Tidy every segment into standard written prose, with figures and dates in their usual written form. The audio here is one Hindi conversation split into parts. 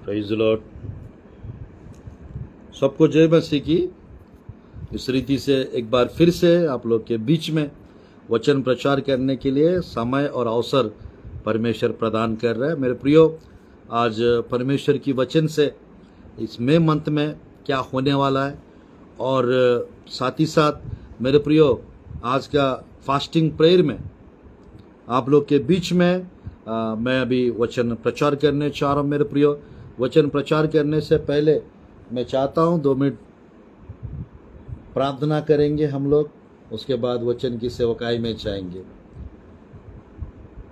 Praise Lord. सबको जय मसीह की। इस रीति से एक बार फिर से आप लोग के बीच में वचन प्रचार करने के लिए समय और अवसर परमेश्वर प्रदान कर रहा है। मेरे प्रियो, आज परमेश्वर की वचन से इस मई मंथ में क्या होने वाला है, और साथ ही साथ मेरे प्रियो आज का फास्टिंग प्रेयर में आप लोग के बीच में मैं अभी वचन प्रचार करने चाह रहा हूँ। मेरे प्रियो, वचन प्रचार करने से पहले मैं चाहता हूँ 2 मिनट प्रार्थना करेंगे हम लोग, उसके बाद वचन की सेवकाई में जाएंगे।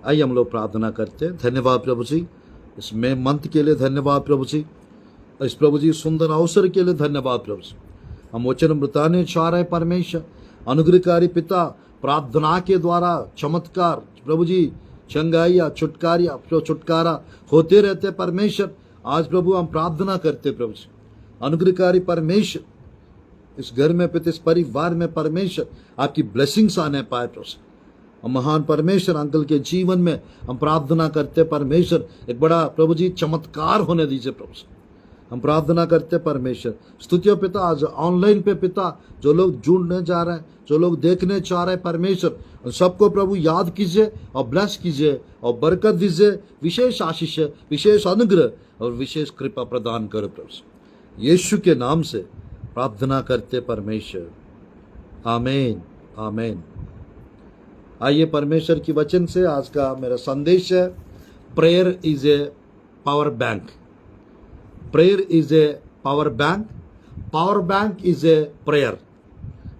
आइए हम लोग प्रार्थना करते हैं। धन्यवाद प्रभु जी, इस मई मंथ के लिए धन्यवाद प्रभु जी, इस प्रभु जी सुंदर अवसर के लिए धन्यवाद प्रभु जी। हम वचन बताने चाह रहे परमेश्वर अनुग्रहकारी पिता, प्रार्थना के द्वारा चमत्कार प्रभु जी, चंगाइया छुटकारा होते रहते परमेश्वर। आज प्रभु हम प्रार्थना करते प्रभु जी, अनुग्रहकारी परमेश्वर, इस घर में पिता, इस परिवार में परमेश्वर आपकी ब्लेसिंग्स आने पाए प्रभु। महान परमेश्वर अंकल के जीवन में हम प्रार्थना करते परमेश्वर, एक बड़ा प्रभु जी चमत्कार होने दीजिए प्रभु। हम प्रार्थना करते परमेश्वर। स्तुतियों पिता, आज ऑनलाइन पे पिता जो लोग जुड़ने जा रहे हैं, जो लोग देखने चाह रहे हैं परमेश्वर, उन सबको प्रभु याद कीजिए और ब्लेस कीजिए और बरकत दीजिए, विशेष आशीष, विशेष अनुग्रह और विशेष कृपा प्रदान करो प्रभु। यीशु के नाम से प्रार्थना करते परमेश्वर, आमीन आमीन। आइए परमेश्वर की वचन से आज का मेरा संदेश है, prayer is a power bank. Prayer is a power bank, power bank is a prayer.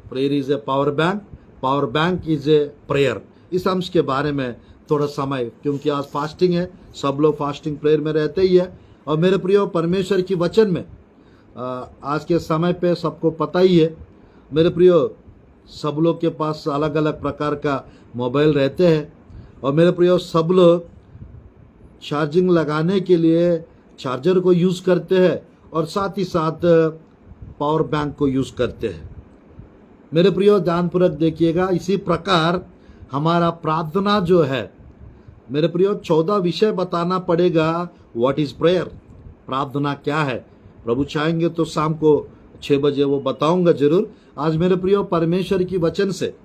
Prayer is a power bank, power bank is a prayer. इस अंश के बारे में थोड़ा समय, क्योंकि आज फास्टिंग है, सब लोग फास्टिंग प्रेयर में रहते ही है। और मेरे प्रियो परमेश्वर की वचन में आज के समय पे सबको पता ही है मेरे प्रियो, सब लोग के पास अलग अलग प्रकार का मोबाइल रहते हैं। और मेरे प्रियो सब लोग चार्जिंग लगाने के लिए चार्जर को यूज़ करते हैं और साथ ही साथ पावर बैंक को यूज़ करते हैं। मेरे प्रियो ध्यानपूर्वक देखिएगा, इसी प्रकार हमारा प्रार्थना जो है मेरे प्रियो 14 विषय बताना पड़ेगा। व्हाट इज प्रेयर, प्रार्थना क्या है। प्रभु चाहेंगे तो शाम को 6 बजे वो बताऊंगा जरूर। आज मेरे प्रियो परमेश्वर की वचन से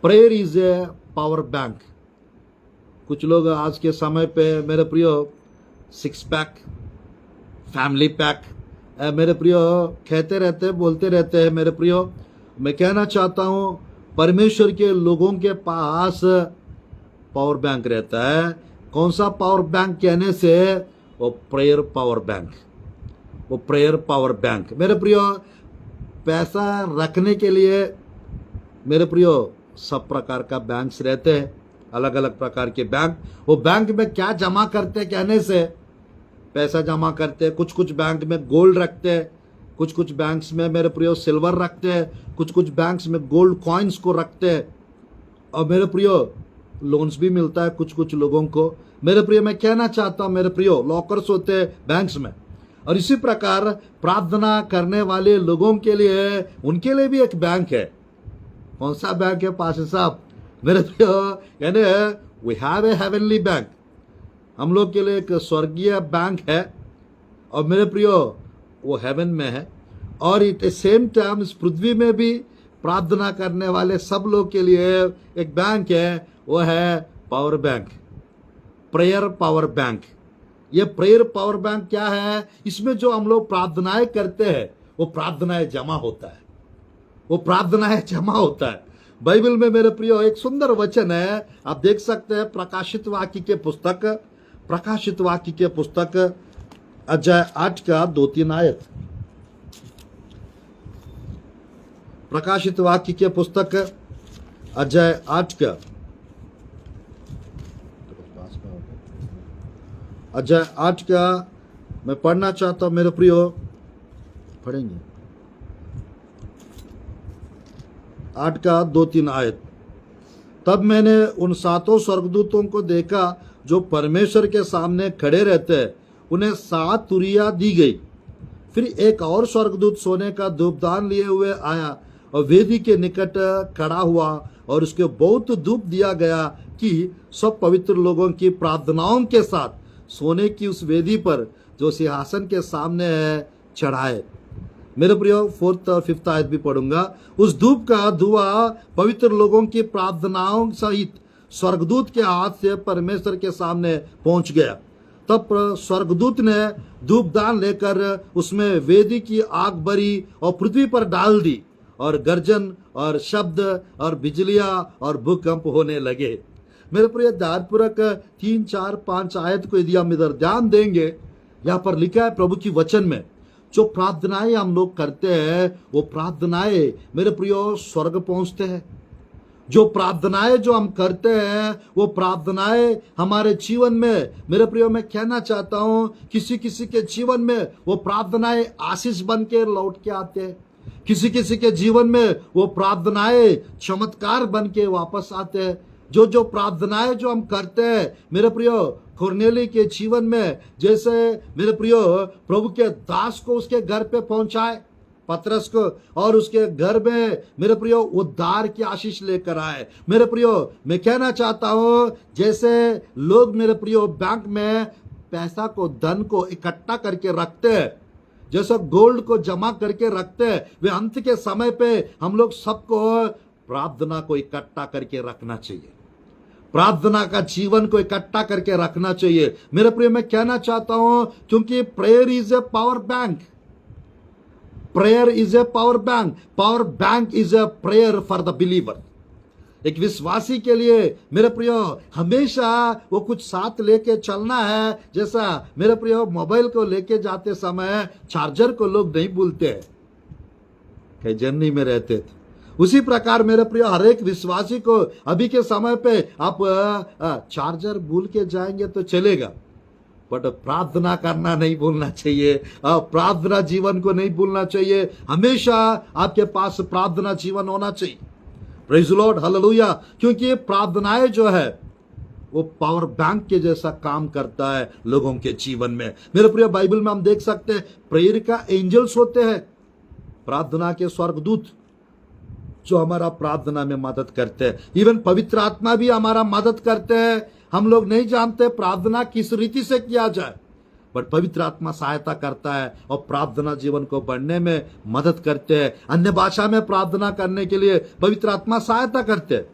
prayer is a power bank. कुछ लोग आज के समय पे मेरे प्रियो 6 पैक, फैमिली पैक मेरे प्रियो कहते रहते हैं, बोलते रहते हैं। मेरे प्रियो मैं कहना चाहता हूँ, परमेश्वर के लोगों के पास पावर बैंक रहता है। कौन सा पावर बैंक कहने से, वो प्रेयर पावर बैंक, वो प्रेयर पावर बैंक। मेरे प्रियो पैसा रखने के लिए मेरे प्रियो सब प्रकार का बैंक्स रहते हैं, अलग अलग प्रकार के बैंक। वो बैंक में क्या जमा करते कहने से, पैसा जमा करते हैं। कुछ बैंक में गोल्ड रखते हैं, कुछ बैंक्स में मेरे प्रियो सिल्वर रखते हैं, कुछ बैंक्स में गोल्ड कॉइन्स को रखते हैं। और मेरे प्रियो लोन्स भी मिलता है कुछ लोगों को। मेरे प्रियो मैं कहना चाहता हूँ, मेरे प्रियो लॉकर्स होते हैं बैंक्स में। और इसी प्रकार प्रार्थना करने वाले लोगों के लिए, उनके लिए भी एक बैंक है। कौन सा बैंक है पास्टर साहब? मेरे प्रियो यानी we have a heavenly bank. हम लोग के लिए एक स्वर्गीय बैंक है, और मेरे प्रियो वो हेवन में है। और इट सेम टाइम इस पृथ्वी में भी प्रार्थना करने वाले सब लोग के लिए एक बैंक है, वो है power bank, prayer power bank. ये प्रेयर पावर बैंक क्या है? इसमें जो हम लोग प्रार्थनाएं करते हैं वो प्रार्थनाएं जमा होता है, वो प्रार्थनाएं जमा होता है। बाइबल में मेरे प्रियो एक सुंदर वचन है, आप देख सकते हैं, प्रकाशित वाक्य के पुस्तक अध्याय 8 का 2-3 आयत। प्रकाशित वाक्य के पुस्तक अध्याय 8 का अध्याय 8 का मैं पढ़ना चाहता हूं मेरे प्रियो, पढ़ेंगे 8 का 2-3 आयत। तब मैंने उन 7 स्वर्गदूतों को देखा जो परमेश्वर के सामने खड़े रहते हैं, उन्हें 7 तुरियां दी गई। फिर एक और स्वर्गदूत सोने का धूपदान लिए हुए आया और वेदी के निकट खड़ा हुआ, और उसके बहुत धूप दिया गया कि सब पवित्र लोगों की प्रार्थनाओं के साथ सोने की उस वेदी पर जो सिंहासन के सामने है चढ़ाए। मेरे प्रियो 4th और 5th आयत भी पढ़ूंगा। उस धूप का धुआं पवित्र लोगों की प्रार्थनाओं सहित स्वर्गदूत के हाथ से परमेश्वर के सामने पहुंच गया। तब स्वर्गदूत ने धूपदान लेकर उसमें वेदी की आग भरी और पृथ्वी पर डाल दी, और गर्जन और शब्द और बिजलियां और भूकंप होने लगे। मेरे प्रिय ध्यानपूर्वक 3, 4, 5 आयत को यदि हम इधर ध्यान देंगे, यहाँ पर लिखा है प्रभु की वचन में जो प्रार्थनाएं हम लोग करते हैं वो प्रार्थनाएं मेरे प्रियो स्वर्ग पहुंचते हैं। जो प्रार्थनाएं जो हम करते हैं वो प्रार्थनाएं हमारे जीवन में, मेरे प्रियो मैं कहना चाहता हूं, किसी किसी के जीवन में वो प्रार्थनाएं आशीष बन के लौट के आते हैं। किसी किसी के जीवन में वो प्रार्थनाएं चमत्कार बन के वापस आते हैं। जो प्रार्थनाएं जो हम करते हैं मेरे प्रियो कुरनेली के जीवन में, जैसे मेरे प्रियो प्रभु के दास को उसके घर पे पहुंचाए पतरस को, और उसके घर में मेरे प्रियो उद्धार की आशीष लेकर आए। मेरे प्रियो मैं कहना चाहता हूं, जैसे लोग मेरे प्रियो बैंक में पैसा को, धन को इकट्ठा करके रखते हैं, जैसे गोल्ड को जमा करके रखते हैं, वे अंत के समय पे हम लोग सबको प्रार्थना को इकट्ठा करके रखना चाहिए। प्रार्थना का जीवन को इकट्ठा करके रखना चाहिए। मेरे प्रिय मैं कहना चाहता हूं, क्योंकि prayer is a power bank. Prayer is a power bank. Power bank is a prayer for the believer. एक विश्वासी के लिए मेरे प्रियो हमेशा वो कुछ साथ लेके चलना है। जैसा मेरे प्रियो मोबाइल को लेके जाते समय चार्जर को लोग नहीं भूलते हैं, कई जर्नी में रहते थे, उसी प्रकार मेरे प्रिय हर एक विश्वासी को अभी के समय पे आप चार्जर भूल के जाएंगे तो चलेगा, बट प्रार्थना करना नहीं भूलना चाहिए। प्रार्थना जीवन को नहीं भूलना चाहिए। हमेशा आपके पास प्रार्थना जीवन होना चाहिए। Praise the Lord, hallelujah. क्योंकि प्रार्थनाएं जो है वो पावर बैंक के जैसा काम करता है लोगों के जीवन में। मेरे प्रिय बाइबल में हम देख सकते हैं प्रेयर का एंजल्स होते हैं, प्रार्थना के स्वर्गदूत जो हमारा प्रार्थना में मदद करते हैं। इवन पवित्र आत्मा भी हमारा मदद करते हैं। हम लोग नहीं जानते प्रार्थना किस रीति से किया जाए, बट पवित्र आत्मा सहायता करता है और प्रार्थना जीवन को बढ़ने में मदद करते हैं। अन्य भाषा में प्रार्थना करने के लिए पवित्र आत्मा सहायता करते हैं।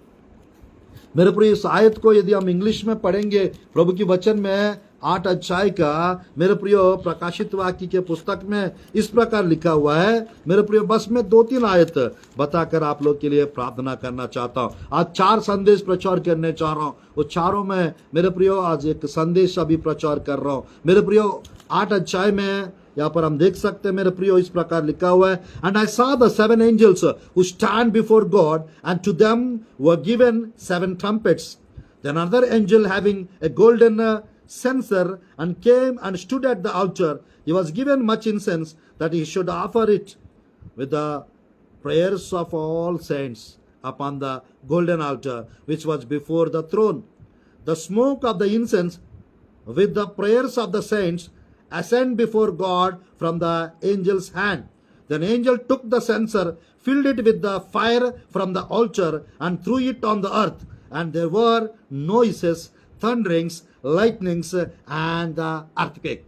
मेरे प्रिय इस आयत को यदि हम इंग्लिश में पढ़ेंगे, प्रभु की वचन में 8 अध्याय का मेरे प्रियो प्रकाशित वाक्य के पुस्तक में इस प्रकार लिखा हुआ है। मेरे प्रियो बस मैं 2-3 आयत बताकर आप लोग के लिए प्रार्थना करना चाहता हूं। आज 4 संदेश प्रचार करने चाह रहा हूं, वो चारों में मेरे प्रियो आज एक संदेश अभी प्रचार कर रहा हूं। मेरे प्रियो 8 अध्याय में यहाँ पर हम देख सकते हैं मेरे प्रियो इस प्रकार लिखा हुआ है, and I saw the 7 angels who stand before God, and to them were given 7 trumpets. Then another angel having a golden censer and came and stood at the altar. He was given much incense that he should offer it with the prayers of all saints upon the golden altar which was before the throne. The smoke of the incense with the prayers of the saints ascend before God from the angel's hand. Then the angel took the censer, filled it with the fire from the altar, and threw it on the earth. And there were noises, thunderings, lightnings, and the earthquake.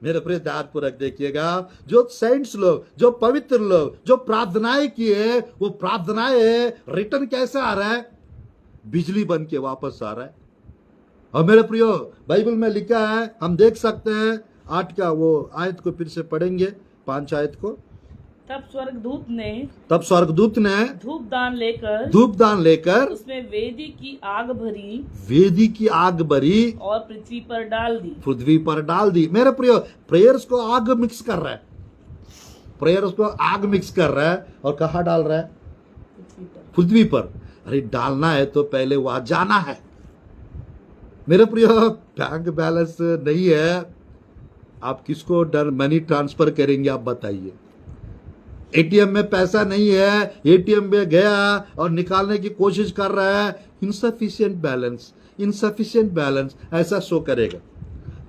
मेरे प्रिय ध्यानपूर्वक देखिएगा, जो सेंट्स लोग, जो पवित्र लोग, जो प्रार्थनाएं किए, वो प्रार्थनाएं रिटर्न कैसे आ रहा है? बिजली बन के वापस आ रहा है। और मेरे प्रियो बाइबल में लिखा है, हम देख सकते हैं 8 का वो आयत को फिर से पढ़ेंगे, 5 आयत को। तब स्वर्गदूत ने धूपदान लेकर उसमें वेदी की आग भरी और पृथ्वी पर डाल दी। मेरे प्रियो प्रेयर्स को आग मिक्स कर रहा है, प्रेयर्स को आग मिक्स कर रहा है, और कहाँ डाल रहा है? पृथ्वी पर। अरे डालना है तो पहले वहां जाना है। मेरे प्रियो बैंक बैलेंस नहीं है, आप किसको मनी ट्रांसफर करेंगे? आप बताइए। एटीएम में पैसा नहीं है, एटीएम में गया और निकालने की कोशिश कर रहा है, इनसफिशिएंट बैलेंस ऐसा शो करेगा।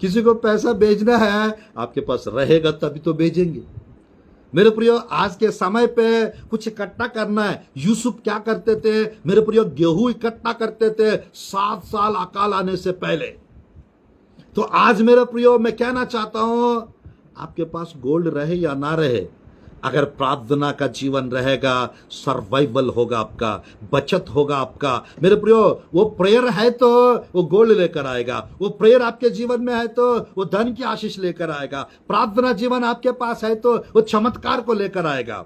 किसी को पैसा भेजना है, आपके पास रहेगा तभी तो भेजेंगे। मेरे प्रियो आज के समय पे कुछ इकट्ठा करना है। यूसुफ क्या करते थे मेरे प्रियो? गेहूं इकट्ठा करते थे 7 साल अकाल आने से पहले। तो आज मेरे प्रियो मैं कहना चाहता हूं, आपके पास गोल्ड रहे या ना रहे, अगर प्रार्थना का जीवन रहेगा, सर्वाइवल होगा आपका, बचत होगा आपका। मेरे प्रियो, वो प्रेयर है तो वो गोल्ड लेकर आएगा, वो प्रेयर आपके जीवन में है तो वो धन की आशीष लेकर आएगा, प्रार्थना जीवन आपके पास है तो वो चमत्कार को लेकर आएगा।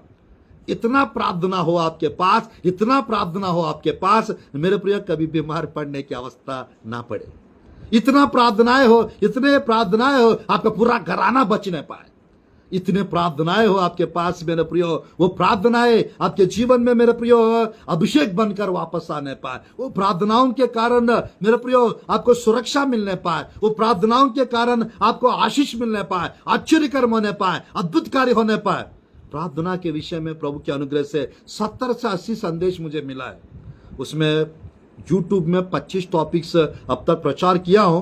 इतना प्रार्थना हो आपके पास, इतना प्रार्थना हो आपके पास, मेरे प्रिय, कभी बीमार पड़ने की अवस्था ना पड़े। इतना प्रार्थनाएं हो, इतने प्रार्थनाएं हो, आपका पूरा घराना बच न पाए। इतने प्रार्थनाएं हो आपके पास मेरे प्रियो, वो प्रार्थनाएं आपके जीवन में मेरे प्रियो अभिषेक बनकर वापस आने पाए। वो प्रार्थनाओं के कारण मेरे प्रियो आपको सुरक्षा मिलने पाए, वो प्रार्थनाओं के कारण आपको आशीष मिलने पाए, आश्चर्य कर्म होने पाए, अद्भुत कार्य होने पाए। प्रार्थना के विषय में प्रभु के अनुग्रह से 70 से 80 संदेश मुझे मिला है। उसमें YouTube में 25 टॉपिक्स अब तक प्रचार किया हूं,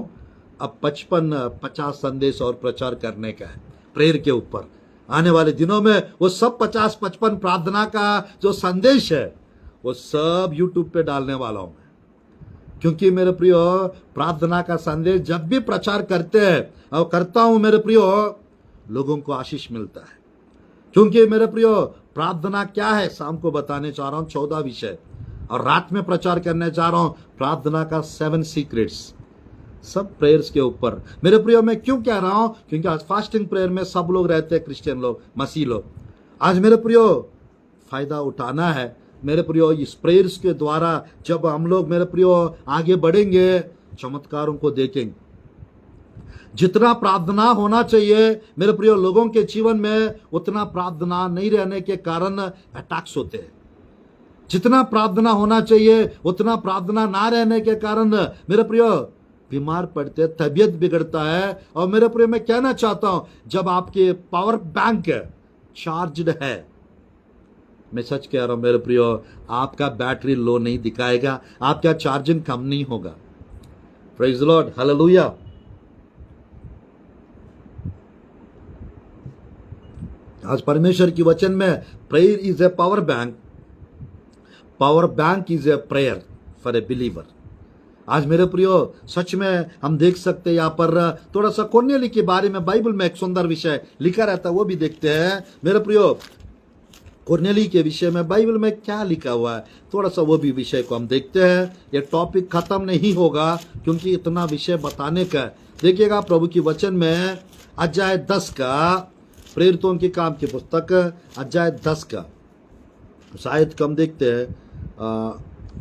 अब 55-50 संदेश और प्रचार करने का है प्रेयर के ऊपर। आने वाले दिनों में वो सब 50-55 प्रार्थना का जो संदेश है वो सब YouTube पे डालने वाला हूं मैं। क्योंकि मेरे प्रियो, प्रार्थना का संदेश जब भी प्रचार करते हैं और करता हूं मेरे प्रियो, लोगों को आशीष मिलता है। क्योंकि मेरे प्रियो, प्रार्थना क्या है शाम को बताने चाह रहा हूं 14 विषय, और रात में प्रचार करने जा रहा हूं प्रार्थना का 7 सीक्रेट्स, सब प्रेयर्स के ऊपर। मेरे प्रियो, मैं क्यों कह रहा हूं, क्योंकि आज फास्टिंग प्रेयर में सब लोग रहते हैं, क्रिश्चियन लोग, मसीह लोग। आज मेरे प्रियो फायदा उठाना है मेरे प्रियो। इस प्रेयर्स के द्वारा जब हम लोग मेरे प्रियो आगे बढ़ेंगे, चमत्कारों को देखेंगे। जितना प्रार्थना होना चाहिए मेरे प्रियो लोगों के जीवन में, उतना प्रार्थना नहीं रहने के कारण अटैक्स होते हैं। जितना प्रार्थना होना चाहिए उतना प्रार्थना ना रहने के कारण मेरे प्रियो बीमार पड़ते, तबीयत बिगड़ता है। और मेरे प्रियो, मैं कहना चाहता हूं, जब आपके पावर बैंक चार्ज्ड है, मैं सच कह रहा हूं मेरे प्रियो, आपका बैटरी लो नहीं दिखाएगा, आपका चार्जिंग कम नहीं होगा। Praise the Lord, hallelujah. आज परमेश्वर की वचन में prayer is a power bank, power bank is a prayer for a believer. आज मेरे प्रियो, सच में हम देख सकते हैं यहाँ पर थोड़ा सा कोर्नेली के बारे में बाइबल में एक सुंदर विषय लिखा रहता है, वो भी देखते हैं मेरे प्रियो। कोर्नेली के विषय में बाइबल में क्या लिखा हुआ है, थोड़ा सा वो भी विषय को हम देखते हैं। ये टॉपिक खत्म नहीं होगा क्योंकि इतना विषय बताने का है। देखिएगा प्रभु की वचन में अध्याय 10 का, प्रेरितों के काम की पुस्तक अध्याय 10 का शायद कम देखते हैं,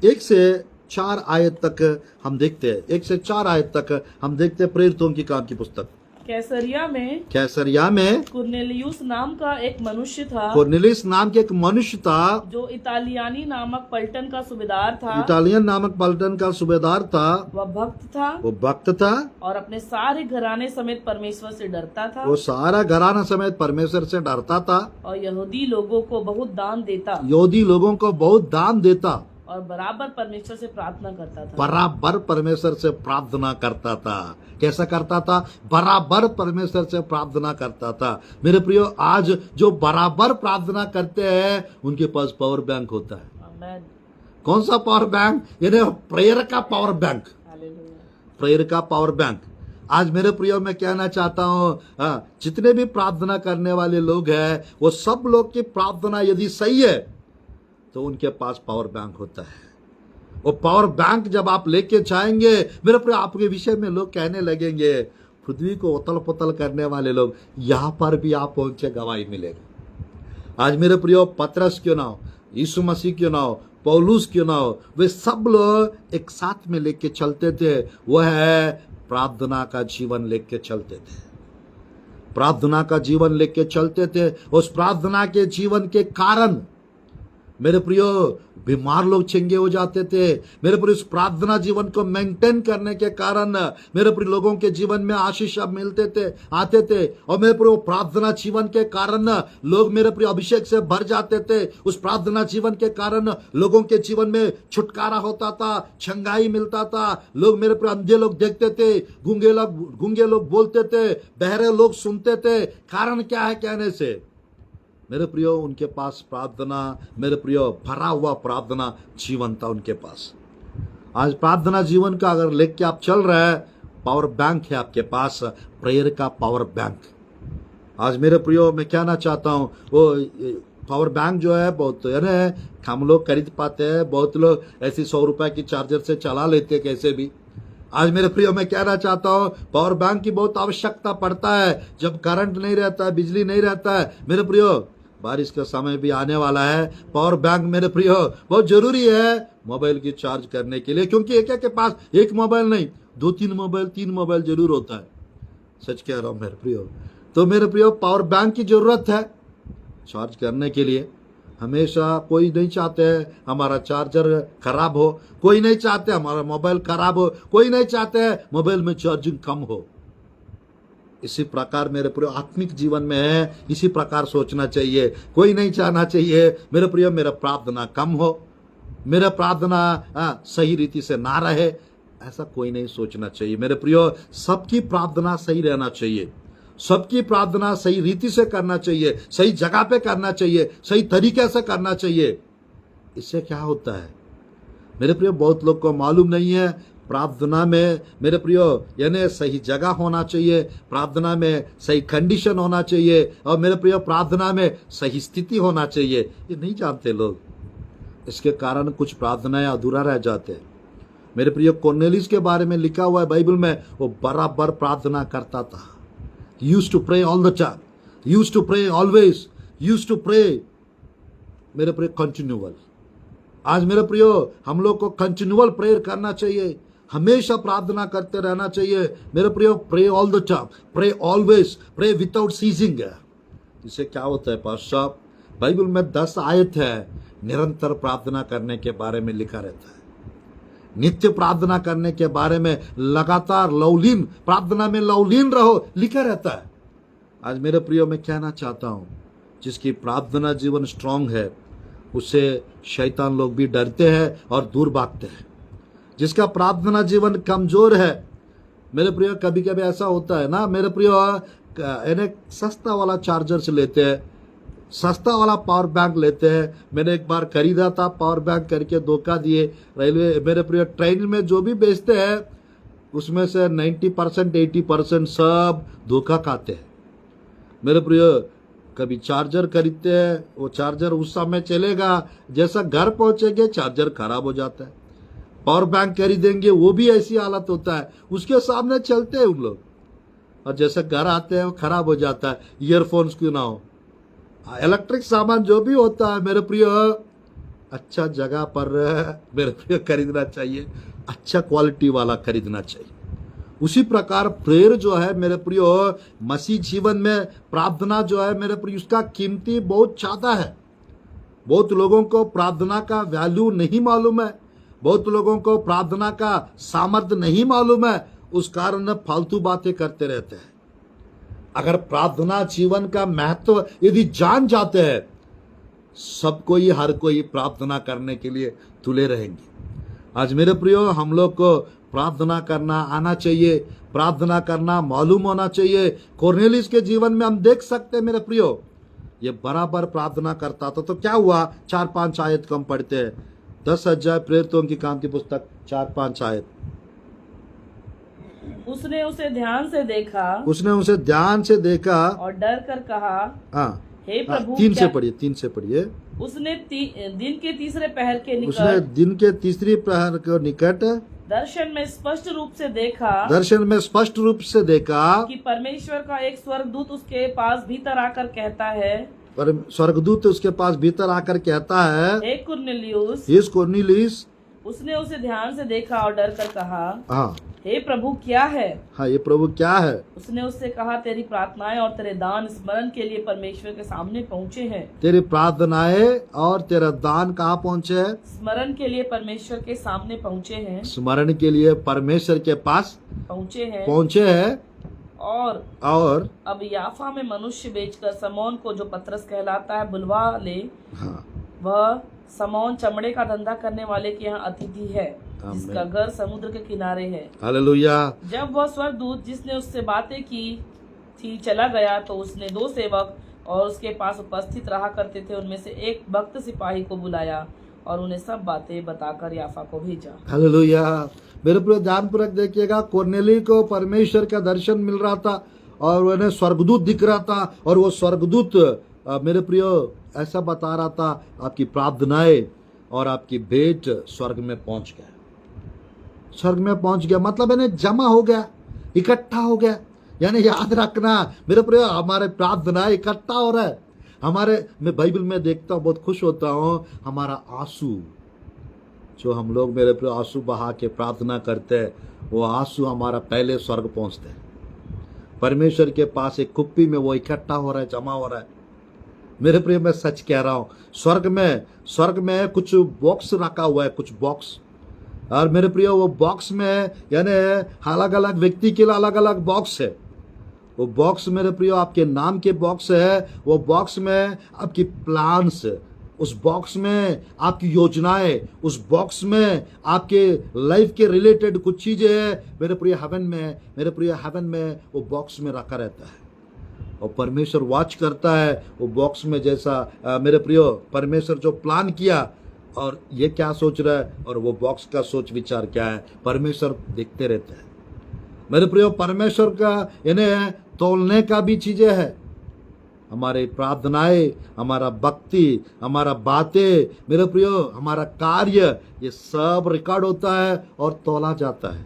1 से 4 आयत तक हम देखते हैं, 1 से 4 आयत तक हम देखते हैं प्रेरितों की काम की पुस्तक। कैसरिया में कुरनेलियुस नाम का एक मनुष्य था, कुरनेलियुस नाम के एक मनुष्य था, जो इतालियानी नामक पलटन का सूबेदार था, इटालियन नामक पलटन का सूबेदार था। वह भक्त था और अपने सारे घराने समेत परमेश्वर से डरता था। वो सारा घराना समेत परमेश्वर से डरता था और यहूदी लोगों को बहुत दान देता, यहूदी लोगों को बहुत दान देता और बराबर परमेश्वर से प्रार्थना करता था। बराबर परमेश्वर से प्रार्थना करता था। कैसा करता था? बराबर परमेश्वर से प्रार्थना करता था। मेरे प्रियो, आज जो बराबर प्रार्थना करते हैं उनके पास पावर बैंक होता है। आमीन। कौन सा पावर बैंक? यानी प्रेयर का पावर बैंक, हालेलुया। प्रेयर का पावर बैंक। आज मेरे प्रियो, मैं कहना चाहता हूं, जितने भी प्रार्थना करने वाले लोग हैं, वो सब लोग की प्रार्थना यदि सही है तो उनके पास पावर बैंक होता है। वो पावर बैंक जब आप लेके जाएंगे मेरे प्रियो, आपके विषय में लोग कहने लगेंगे, पृथ्वी को उतल पुतल करने वाले लोग, यहां पर भी आप पहुंचे गवाही मिलेगा। आज मेरे प्रियो, पतरस क्यों ना हो, यीशु मसीह क्यों ना हो, पौलुस क्यों ना हो, वे सब लोग एक साथ में लेके चलते थे। वह है प्रार्थना का जीवन लेके चलते थे, प्रार्थना का जीवन लेके चलते थे। उस प्रार्थना के जीवन के कारण मेरे प्रियो बीमार लोग चंगे हो जाते थे। मेरे प्रियो, इस प्रार्थना जीवन को मेंटेन करने के कारण मेरे प्रियो लोगों के जीवन में आशीष अब मिलते थे, आते थे। और मेरे प्रियो, प्रार्थना जीवन के कारण लोग मेरे प्रियो अभिषेक से भर जाते थे। उस प्रार्थना जीवन के कारण लोगों के जीवन में छुटकारा होता था, चंगाई मिलता था। लोग मेरे प्रियो, अंधे लोग देखते थे, गूंगे लोग बोलते थे, बहरे लोग सुनते थे। कारण क्या है? कहने से मेरे प्रियो, उनके पास प्रार्थना, मेरे प्रियो भरा हुआ प्रार्थना जीवन था उनके पास। आज प्रार्थना जीवन का अगर लेके आप चल रहे हैं, पावर बैंक है आपके पास, प्रेयर का पावर बैंक। आज मेरे प्रियो मैं कहना चाहता हूँ, वो पावर बैंक जो है बहुत हम लोग खरीद पाते हैं, बहुत लोग ऐसी 100 रुपए की चार्जर से चला लेते हैं कैसे भी। आज मेरे प्रियो मैं कहना चाहता हूँ, पावर बैंक की बहुत आवश्यकता पड़ता है जब करंट नहीं रहता है, बिजली नहीं रहता है। मेरे प्रियो बारिश का समय भी आने वाला है, पावर बैंक मेरे प्रियो बहुत जरूरी है मोबाइल की चार्ज करने के लिए, क्योंकि एक के पास एक मोबाइल नहीं, 2-3 मोबाइल 3 मोबाइल जरूर होता है। सच कह रहा हूँ मेरे प्रियो। तो मेरे प्रियो पावर बैंक की जरूरत है चार्ज करने के लिए। हमेशा कोई नहीं चाहते है हमारा चार्जर खराब हो, कोई नहीं चाहते हमारा मोबाइल खराब हो, कोई नहीं चाहते है मोबाइल में चार्जिंग कम हो। इसी प्रकार मेरे प्रियो आत्मिक जीवन में है, इसी प्रकार सोचना चाहिए। कोई नहीं चाहना चाहिए मेरे प्रियो मेरा प्रार्थना कम हो, मेरा प्रार्थना सही रीति से ना रहे, ऐसा कोई नहीं सोचना चाहिए। मेरे प्रियो सबकी प्रार्थना सही रहना चाहिए, सबकी प्रार्थना सही रीति से करना चाहिए, सही जगह पे करना चाहिए, सही तरीके से करना चाहिए। इससे क्या होता है मेरे प्रियो, बहुत लोग को मालूम नहीं है। प्रार्थना में मेरे प्रियो यानी सही जगह होना चाहिए, प्रार्थना में सही कंडीशन होना चाहिए, और मेरे प्रियो प्रार्थना में सही स्थिति होना चाहिए। ये नहीं जानते लोग, इसके कारण कुछ प्रार्थनाएं अधूरा रह जाते हैं। मेरे प्रियो कॉर्नेलियस के बारे में लिखा हुआ है बाइबल में, वो बराबर प्रार्थना करता था। used to pray all the time, used to pray always, used to pray मेरे प्रियो कंटिन्यूअल। आज मेरे प्रियो हम लोग को कंटिन्यूअल प्रेयर करना चाहिए, हमेशा प्रार्थना करते रहना चाहिए। मेरे प्रियो pray all the time, pray always, pray without ceasing. इससे क्या होता है पास्टर साहब, बाइबल में 10 आयत है निरंतर प्रार्थना करने के बारे में लिखा रहता है, नित्य प्रार्थना करने के बारे में, लगातार लवलीन प्रार्थना में लवलीन रहो लिखा रहता है। आज मेरे प्रियो मैं कहना चाहता हूं, जिसकी प्रार्थना जीवन स्ट्रांग है उससे शैतान लोग भी डरते हैं और दूर भागते हैं। जिसका प्रार्थना जीवन कमजोर है मेरे प्रियो, कभी कभी ऐसा होता है ना मेरे प्रियो, सस्ता वाला चार्जर से लेते हैं, सस्ता वाला पावर बैंक लेते हैं। मैंने एक बार खरीदा था पावर बैंक, करके धोखा दिए। रेलवे मेरे प्रिय ट्रेन में जो भी बेचते हैं उसमें से 90% 80% सब धोखा खाते हैं। मेरे प्रिय कभी चार्जर खरीदते हैं, वो चार्जर उस समय चलेगा, जैसा घर पहुंचेंगे चार्जर खराब हो जाता है। पावर बैंक खरीदेंगे वो भी ऐसी हालत होता है, उसके सामने चलते हैं उन लोग, और जैसे घर आते हैं वो खराब हो जाता है। ईयरफोन्स क्यों ना हो, इलेक्ट्रिक सामान जो भी होता है मेरे प्रिय अच्छा जगह पर मेरे प्रिय खरीदना चाहिए, अच्छा क्वालिटी वाला खरीदना चाहिए। उसी प्रकार प्रेयर जो है मेरे प्रियो मसीह जीवन में प्रार्थना जो है मेरे प्रिय उसका कीमती बहुत ज्यादा है। बहुत लोगों को प्रार्थना का वैल्यू नहीं मालूम है, बहुत लोगों को प्रार्थना का सामर्थ्य नहीं मालूम है, उस कारण फालतू बातें करते रहते हैं। अगर प्रार्थना जीवन का महत्व यदि जान जाते हैं, सब कोई हर कोई प्रार्थना करने के लिए तुले रहेंगे। आज मेरे प्रियो हम लोग को प्रार्थना करना आना चाहिए, प्रार्थना करना मालूम होना चाहिए। कॉर्नेलियस के जीवन में हम देख सकते हैं मेरे प्रियो, ये बराबर प्रार्थना करता था। तो क्या हुआ, 4-5 आयत कम पढ़ते हैं। 10 अध्याय प्रेरितों की काम की पुस्तक 4-5 आयत। उसने उसे ध्यान से देखा, उसने उसे ध्यान से देखा और डर कर कहा, हाँ हे प्रभु, 3 से पढ़िए, 3 से पढ़िए। उसने दिन के तीसरे पहर के उसने निकट, दिन के तीसरी प्रहर के निकट दर्शन में स्पष्ट रूप से देखा, दर्शन में स्पष्ट रूप से देखा कि परमेश्वर का एक स्वर्गदूत उसके पास भीतर आकर कहता है, पर स्वर्गदूत उसके पास भीतर आकर कहता है, हे कुरनेलियुस। ये कॉर्नेलियस। उसने उसे ध्यान से देखा और डर कर कहा, हाँ हे प्रभु क्या है? हाँ ये प्रभु क्या है? उसने उससे कहा, तेरी प्रार्थनाएं और तेरे दान स्मरण के लिए परमेश्वर के सामने पहुँचे हैं। तेरी प्रार्थनाएं और तेरा दान कहाँ पहुँचे है? स्मरण के लिए परमेश्वर के सामने पहुँचे हैं, स्मरण के लिए परमेश्वर के पास पहुँचे हैं। और अब याफा में मनुष्य बेचकर समौन को, जो पतरस कहलाता है, बुलवा ले। हाँ वह समौन चमड़े का धंधा करने वाले के यहाँ अतिथि है, जिसका घर समुद्र के किनारे है। हालेलुया। जब वह स्वर्गदूत जिसने उससे बातें की थी चला गया, तो उसने 2 सेवक और उसके पास उपस्थित रहा करते थे उनमें से एक भक्त सिपाही को बुलाया और उन्हें सब बातें बताकर याफा को भेजा। हालेलुया। मेरे प्रियो ध्यानपूर्वक देखिएगा, कोर्नेली को परमेश्वर का दर्शन मिल रहा था और उन्हें स्वर्गदूत दिख रहा था, और वो स्वर्गदूत मेरे प्रियो ऐसा बता रहा था, आपकी प्रार्थनाएं और आपकी भेंट स्वर्ग में पहुंच गया। स्वर्ग में पहुंच गया मतलब इन्हें जमा हो गया, इकट्ठा हो गया। यानी याद रखना मेरे प्रियो, हमारे प्रार्थना इकट्ठा हो रहा है। मैं बाइबल में देखता हूँ, बहुत खुश होता हूँ, हमारा आंसू जो हम लोग मेरे प्रियो आंसू बहा के प्रार्थना करते हैं, वो आंसू हमारा पहले स्वर्ग पहुंचते हैं। परमेश्वर के पास एक कुप्पी में वो इकट्ठा हो रहा है, जमा हो रहा है। मेरे प्रियो मैं सच कह रहा हूँ, स्वर्ग में कुछ बॉक्स रखा हुआ है, कुछ बॉक्स। और मेरे प्रियो वो बॉक्स में यानी अलग अलग व्यक्ति के लिए अलग अलग बॉक्स है। वो बॉक्स मेरे प्रियो आपके नाम के बॉक्स है, वो बॉक्स में आपकी प्लान्स, उस बॉक्स में आपकी योजनाएं, उस बॉक्स में आपके लाइफ के रिलेटेड कुछ चीजें है मेरे प्रिय हेवन में वो बॉक्स में रखा रहता है। और परमेश्वर वॉच करता है वो बॉक्स में, जैसा मेरे प्रियो परमेश्वर जो प्लान किया और ये क्या सोच रहा है और वो बॉक्स का सोच विचार क्या है, परमेश्वर देखते रहते हैं। मेरे प्रियो परमेश्वर का इन्हें तोलने का भी चीजें है। हमारे प्रार्थनाएं, हमारा भक्ति, हमारा बातें, मेरे प्रियो हमारा कार्य, ये सब रिकॉर्ड होता है और तोला जाता है।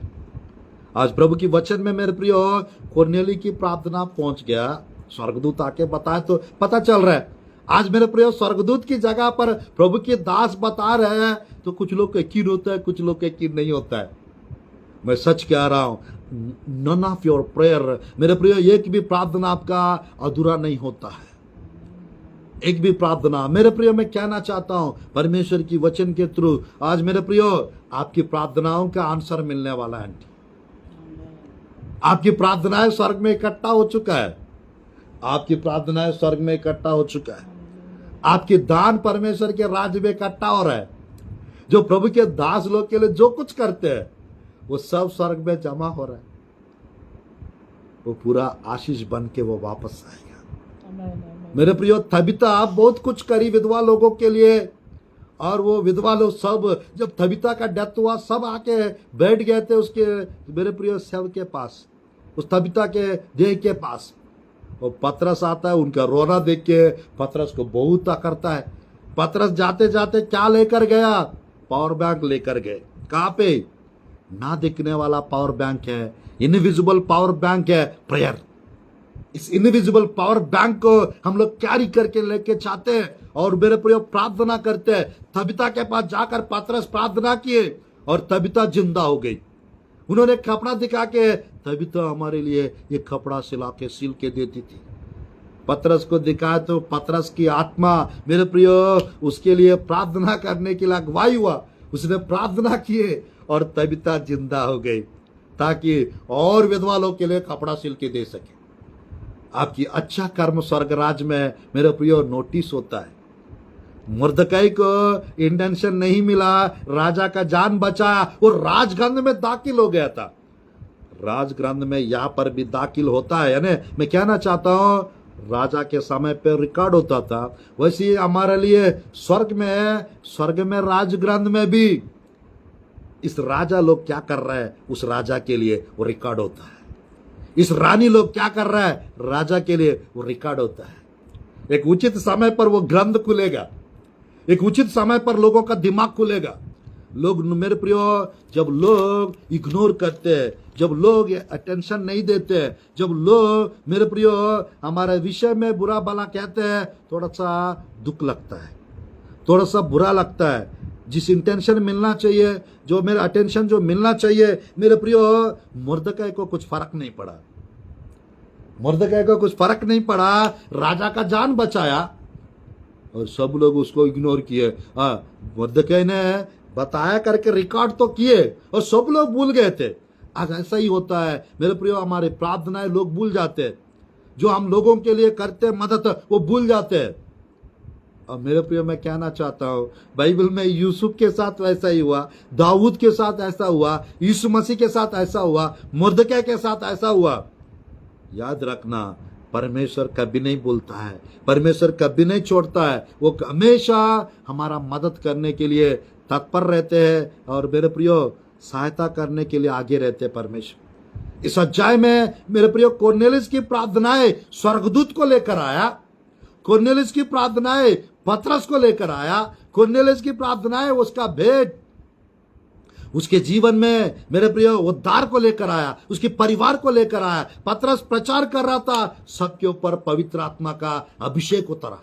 आज प्रभु की वचन में मेरे प्रियो कोर्नेली की प्रार्थना पहुंच गया, स्वर्गदूत आके बताए तो पता चल रहा है। आज मेरे प्रियो स्वर्गदूत की जगह पर प्रभु के दास बता रहे हैं तो कुछ लोग का यकीन होता है, कुछ लोग का यकीन नहीं होता है। मैं सच कह रहा हूं, नन ऑफ योर प्रेयर मेरे प्रियो, एक भी प्रार्थना आपका अधूरा नहीं होता है। एक भी प्रार्थना मेरे प्रियो मैं कहना चाहता हूं परमेश्वर की वचन के थ्रू, आज मेरे प्रियो आपकी प्रार्थनाओं का आंसर मिलने वाला है। आपकी प्रार्थनाएं स्वर्ग में इकट्ठा हो चुका है, आपकी प्रार्थनाएं स्वर्ग में इकट्ठा हो चुका है। आपकी दान परमेश्वर के राज्य में इकट्ठा हो रहा है। जो प्रभु के दास लोग के लिए जो कुछ करते हैं वो सब स्वर्ग में जमा हो रहा है। वो पूरा आशीष बन के वो वापस आएगा। मेरे प्रियो तबिता आप बहुत कुछ करी विधवा लोगों के लिए, और वो विधवा लोग सब, जब तबिता का डेथ हुआ सब आके बैठ गए थे उसके मेरे प्रियो शव के पास, उस तबिता के देह के पास। वो पतरस आता है, उनका रोना देख के पतरस को बहुत करता है। पतरस जाते जाते क्या लेकर गया? पावर बैंक लेकर गए। कहाँ पे? ना दिखने वाला पावर बैंक है, इनविजिबल पावर बैंक है प्रेयर। इस इनविजिबल पावर बैंक को हम लोग कैरी करके लेके चाहते हैं और मेरे प्रियो प्रार्थना करते हैं। तबिता के पास जाकर पतरस प्रार्थना किए और तबिता जिंदा हो गई। उन्होंने कपड़ा दिखा के, तबिता हमारे लिए ये कपड़ा सिला के सिल के देती थी। पतरस को दिखाया तो पतरस की आत्मा मेरे प्रियो उसके लिए प्रार्थना करने के लिए अगुवाई हुआ। उसने प्रार्थना किए और तबिता जिंदा हो गई ताकि और विधवा लोग के लिए कपड़ा सिल के दे सके। आपकी अच्छा कर्म स्वर्ग राज में मेरे प्रियो नोटिस होता है। मुर्दकाई को इंटेंशन नहीं मिला, राजा का जान बचाया, वो राजगृह में दाखिल हो गया था। राजगृह में यहां पर भी दाखिल होता है, यानी मैं कहना चाहता हूं राजा के समय पे रिकॉर्ड होता था, वैसे ही हमारे लिए स्वर्ग में राजगृह में भी इस राजा लोग क्या कर रहा है उस राजा के लिए वो रिकॉर्ड होता है। इस रानी लोग क्या कर रहा है राजा के लिए वो रिकॉर्ड होता है। एक उचित समय पर वो ग्रंथ खुलेगा, एक उचित समय पर लोगों का दिमाग खुलेगा। लोग मेरे प्रियो जब लोग इग्नोर करते हैं, जब लोग अटेंशन नहीं देते, जब लोग मेरे प्रियो हमारे विषय में बुरा भला कहते हैं, थोड़ा सा दुख लगता है, थोड़ा सा बुरा लगता है। जिस इंटेंशन मिलना चाहिए, जो मेरा अटेंशन जो मिलना चाहिए, मेरे प्रियो मुर्दकाई को कुछ फर्क नहीं पड़ा। मुर्दकाई को कुछ फर्क नहीं पड़ा, राजा का जान बचाया और सब लोग उसको इग्नोर किए। मुर्दकाई ने बताया करके रिकॉर्ड तो किए और सब लोग भूल गए थे। आज ऐसा ही होता है मेरे प्रियो, हमारे प्रार्थनाएं लोग भूल जाते हैं, जो हम लोगों के लिए करते मदद वो भूल जाते हैं। और मेरे प्रियो मैं कहना चाहता हूं बाइबल में यूसुफ के साथ वैसा ही हुआ, दाऊद के साथ ऐसा हुआ, यीशु मसीह के साथ ऐसा हुआ, मुर्दकाई के साथ ऐसा हुआ। याद रखना परमेश्वर कभी नहीं भूलता है, परमेश्वर कभी नहीं छोड़ता है। वो हमेशा हमारा मदद करने के लिए तत्पर रहते हैं। और मेरे प्रियो सहायता करने के लिए आगे रहते हैं परमेश्वर। इस अध्याय में मेरे प्रिय कोर्नेलियस की प्रार्थनाएं स्वर्गदूत को लेकर आया, कोर्नेलियस की प्रार्थनाएं पतरस को लेकर आया, कोर्नेलियस की प्रार्थनाएं उसका भेद उसके जीवन में मेरे प्रिय उद्धार को लेकर आया, उसके परिवार को लेकर आया। पतरस प्रचार कर रहा था, सबके ऊपर पवित्र आत्मा का अभिषेक उतरा।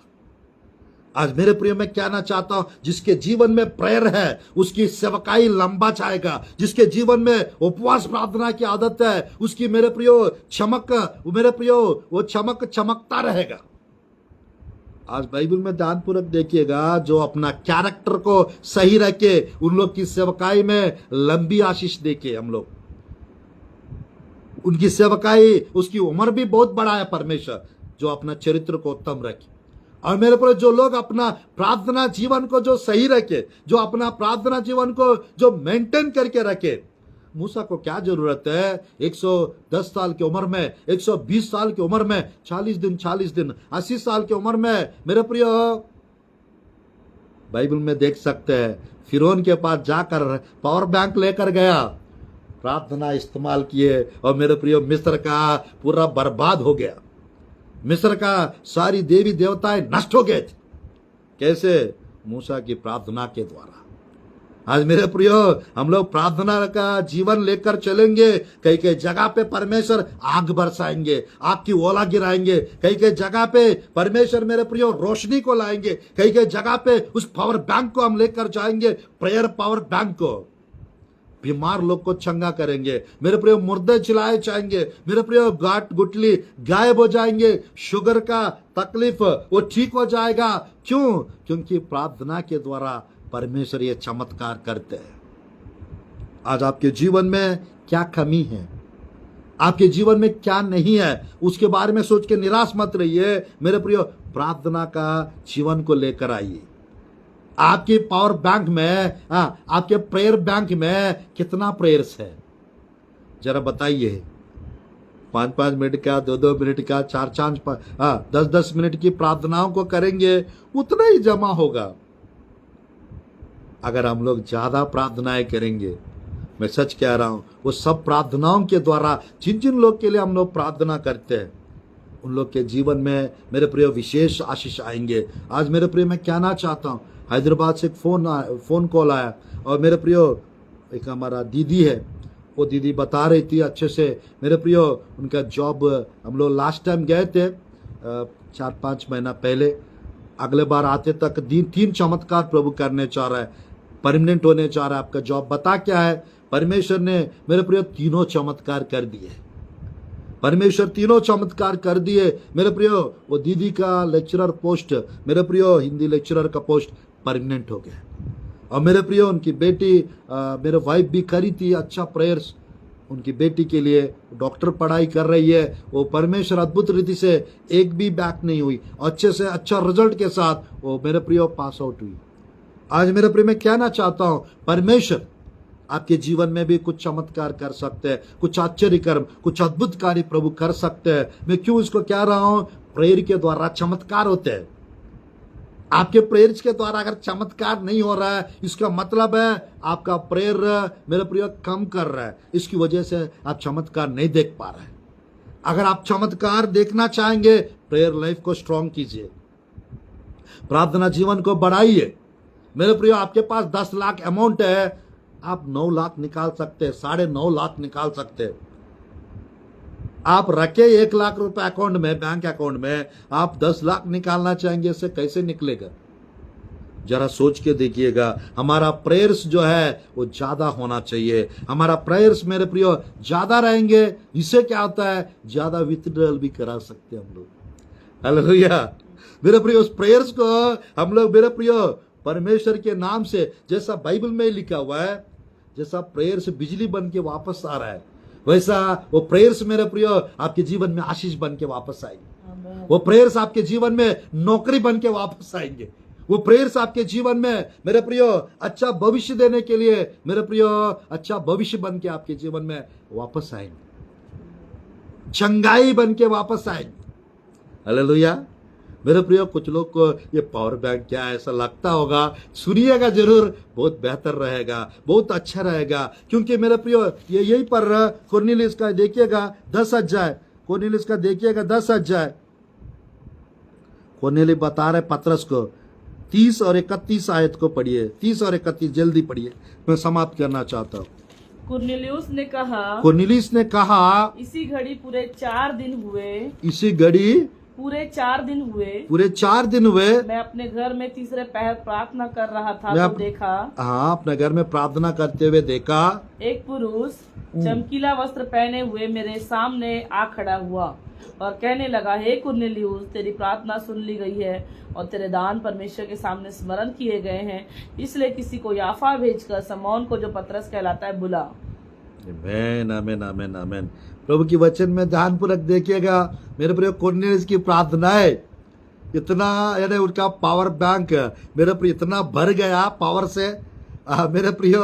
आज मेरे प्रिय मैं कहना चाहता हूं, जिसके जीवन में प्रेयर है उसकी सेवकाई लंबा जाएगा, जिसके जीवन में उपवास प्रार्थना की आदत है उसकी मेरे प्रियो वो चमक चमकता रहेगा। आज बाइबल में ध्यानपूर्वक देखिएगा, जो अपना कैरेक्टर को सही रखे उन लोग की सेवकाई में लंबी आशीष देखे। हम लोग उनकी सेवकाई, उसकी उम्र भी बहुत बड़ा है परमेश्वर, जो अपना चरित्र को उत्तम रखे। और मेरे पर जो लोग अपना प्रार्थना जीवन को जो सही रखे, जो अपना प्रार्थना जीवन को जो मेंटेन करके रखे, मूसा को क्या जरूरत है 110 साल की उम्र में, 120 साल की उम्र में, 40 दिन, 80 साल की उम्र में मेरे प्रिय बाइबल में देख सकते हैं, फिरौन के पास जाकर पावर बैंक लेकर गया, प्रार्थना इस्तेमाल किए और मेरे प्रिय मिस्र का पूरा बर्बाद हो गया। मिस्र का सारी देवी देवताएं नष्ट हो गए थे। कैसे? मूसा की प्रार्थना के द्वारा। आज मेरे प्रियो, हम लोग प्रार्थना का जीवन लेकर चलेंगे, कई कई जगह पे परमेश्वर आग बरसाएंगे, आग की ओला गिराएंगे, कई कई जगह पे परमेश्वर मेरे प्रियो रोशनी को लाएंगे, कई कई जगह पे उस पावर बैंक को हम लेकर जाएंगे, प्रेयर पावर बैंक को। बीमार लोग को चंगा करेंगे, मेरे प्रियो मुर्दे चिल्लाए जाएंगे, मेरे प्रियो गांठ गुटली गायब हो जाएंगे, शुगर का तकलीफ वो ठीक हो जाएगा। क्यों? क्योंकि प्रार्थना के द्वारा परमेश्वर ये चमत्कार करते हैं। आज आपके जीवन में क्या कमी है, आपके जीवन में क्या नहीं है, उसके बारे में सोच के निराश मत रहिए मेरे प्रियो। प्रार्थना का जीवन को लेकर आइए। आपके पावर बैंक में, आपके प्रेयर बैंक में कितना प्रेयर्स है जरा बताइए। 5-5 मिनट का, 2-2 मिनट का, 4-4 10-10 मिनट की प्रार्थनाओं को करेंगे, उतना ही जमा होगा। अगर हम लोग ज्यादा प्रार्थनाएं करेंगे, मैं सच कह रहा हूं, वो सब प्रार्थनाओं के द्वारा जिन जिन लोग के लिए हम लोग प्रार्थना करते हैं उन लोग के जीवन में मेरे प्रिय विशेष आशीष आएंगे। आज मेरे प्रिय मैं कहना चाहता हूं, हैदराबाद से एक फोन कॉल आया और मेरे प्रियो एक हमारा दीदी है, वो दीदी बता रही थी अच्छे से मेरे प्रियो, उनका जॉब हम लोग लास्ट टाइम गए थे 4-5 महीना पहले, अगले बार आते तक 3 चमत्कार प्रभु करने चाह रहा है, परमानेंट होने चाह रहा है आपका जॉब। बता क्या है? परमेश्वर ने मेरे प्रिय 3 चमत्कार कर दिए, परमेश्वर 3 चमत्कार कर दिए मेरे प्रियो। वो दीदी का लेक्चरर पोस्ट, मेरे प्रियो हिंदी लेक्चरर का पोस्ट परमानेंट हो गया। और मेरे प्रियो उनकी बेटी, मेरे वाइफ भी करी थी अच्छा प्रेयर्स उनकी बेटी के लिए, डॉक्टर पढ़ाई कर रही है, वो परमेश्वर अद्भुत रीति से एक भी बैक नहीं हुई, अच्छे से अच्छा रिजल्ट के साथ वो मेरे प्रियो पास आउट हुई। आज मेरे प्रिय मैं कहना चाहता हूं, परमेश्वर आपके जीवन में भी कुछ चमत्कार कर सकते हैं, कुछ आश्चर्य कर्म, कुछ अद्भुत कार्य प्रभु कर सकते हैं। मैं क्यों इसको कह रहा हूं? प्रेयर के द्वारा चमत्कार होते हैं। आपके प्रेयर्स के द्वारा अगर चमत्कार नहीं हो रहा है, इसका मतलब है आपका प्रेयर मेरे प्रिय कम कर रहा है, इसकी वजह से आप चमत्कार नहीं देख पा रहे हैं। अगर आप चमत्कार देखना चाहेंगे, प्रेयर लाइफ को स्ट्रांग कीजिए, प्रार्थना जीवन को बढ़ाइए। मेरे प्रिय, आपके पास 10 लाख अमाउंट है, आप 9 लाख निकाल सकते हैं, 9.5 लाख निकाल सकते हैं। आप रखे 1 लाख रुपए अकाउंट में, बैंक अकाउंट में, आप 10 लाख निकालना चाहेंगे, इससे कैसे निकलेगा? जरा सोच के देखिएगा। हमारा प्रेयर्स जो है वो ज्यादा होना चाहिए। हमारा प्रेयर्स मेरे प्रियो ज्यादा रहेंगे, इससे क्या होता है, ज्यादा विथड्रॉल भी करा सकते हैं हम लोग। हालेलुया। मेरे प्रियो, उस प्रेयर्स को हम लोग मेरे प्रियो परमेश्वर के नाम से, जैसा बाइबल में लिखा हुआ है, जैसा प्रेयर से बिजली बन के वापस आ रहा है, वैसा वो प्रेयर्स मेरे प्रियो आपके जीवन में आशीष बन के वापस आएंगे। वो प्रेयर्स आपके जीवन में नौकरी बन के वापस आएंगे। वो प्रेयर्स आपके जीवन में मेरे प्रियो अच्छा भविष्य देने के लिए मेरे प्रियो अच्छा भविष्य बन के आपके जीवन में वापस आएंगे, चंगाई बन के वापस आएंगे। हालेलुया। मेरे प्रियो कुछ लोग को ये पावर बैंक क्या है ऐसा लगता होगा, सुनिएगा जरूर, बहुत बेहतर रहेगा, बहुत अच्छा रहेगा। क्योंकि मेरे प्रियो ये यही पर कुरनेलियुस का देखिएगा 10 अध्याय, कुरनेलियुस का देखिएगा 10 अध्याय। कुरनेलियुस बता रहे पतरस को 30 और 31 आयत को पढ़िए, 30 और 31 जल्दी पढ़िए, मैं समाप्त करना चाहता हूँ। कुरनेलियुस ने कहा, कुरनेलियुस ने कहा, इसी घड़ी पूरे 4 दिन हुए, इसी घड़ी पूरे 4 दिन हुए, पूरे 4 दिन हुए, मैं अपने घर में तीसरे पहर प्रार्थना कर रहा था मैं तो देखा, हाँ अपने घर में प्रार्थना करते हुए देखा, एक पुरुष चमकीला वस्त्र पहने हुए मेरे सामने आ खड़ा हुआ और कहने लगा, हे कुरनेलियुस, तेरी प्रार्थना सुन ली गई है और तेरे दान परमेश्वर के सामने स्मरण किए गए हैं, इसलिए किसी को याफा भेजकर शमौन को जो पतरस कहलाता है बुला। आमीन आमीन आमीन आमीन। प्रभु की वचन में ध्यानपूर्वक देखिएगा मेरे प्रिय, कुरनेलियुस की प्रार्थनाएं इतना यानी उनका पावर बैंक मेरे प्रिय इतना भर गया पावर से, मेरे प्रिय